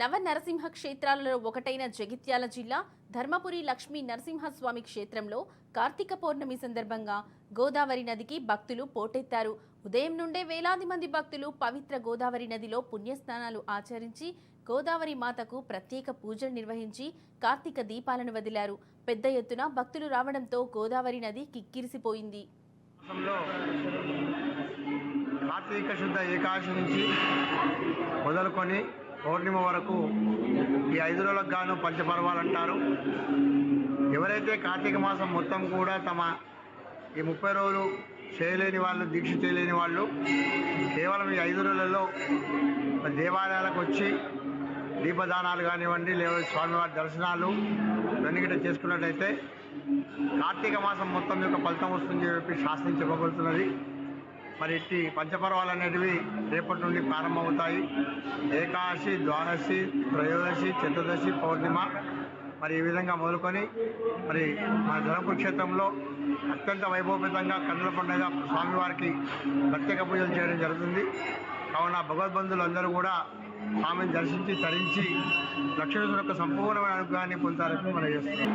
నవ నరసింహ క్షేత్రాలలో ఒకటైన జగిత్యాల జిల్లా ధర్మపురి లక్ష్మీ నరసింహస్వామి క్షేత్రంలో కార్తీక పౌర్ణమి సందర్భంగా గోదావరి నదికి భక్తులు పోటెత్తారు. ఉదయం నుండే వేలాది మంది భక్తులు పవిత్ర గోదావరి నదిలో పుణ్యస్నానాలు ఆచరించి గోదావరి మాతకు ప్రత్యేక పూజలు నిర్వహించి కార్తీక దీపాలను వదిలారు. పెద్ద ఎత్తున భక్తులు రావడంతో గోదావరి నది కిక్కిరిసిపోయింది. కార్తీక శుద్ధ ఏకాదశి నుంచి మొదలుకొని పౌర్ణిమ వరకు ఈ 5 రోజులకు గాను పంచపర్వాలు అంటారు. ఎవరైతే కార్తీక మాసం మొత్తం కూడా తమ ఈ 30 రోజులు చేయలేని వాళ్ళు, దీక్ష చేయలేని వాళ్ళు కేవలం ఈ 5 రోజులలో దేవాలయాలకు వచ్చి దీపదానాలు కానివ్వండి, లేదా స్వామివారి దర్శనాలు ఇవన్నీ గిట్ట చేసుకున్నట్లయితే కార్తీక మాసం మొత్తం యొక్క ఫలితం వస్తుందని చెప్పి శాస్త్రం చెప్పబడుతున్నది. మరి ఇట్టి పంచపర్వాలు అనేటివి రేపటి నుండి ప్రారంభమవుతాయి. ఏకాదశి, ద్వాదశి, త్రయోదశి, చతుర్దశి, పౌర్ణిమ మరి ఈ విధంగా మొదలుకొని మరి మన ధర్మపురి క్షేత్రంలో అత్యంత వైభవపేతంగా కన్నుల పండుగ స్వామివారికి ప్రత్యేక పూజలు చేయడం జరుగుతుంది. కావున భగవద్బంధువులు అందరూ కూడా స్వామిని దర్శించి తరించి లక్ష్మీనరసింహుని యొక్క సంపూర్ణమైన అనుగ్రహాన్ని పొందాలని మనం చేస్తున్నాం.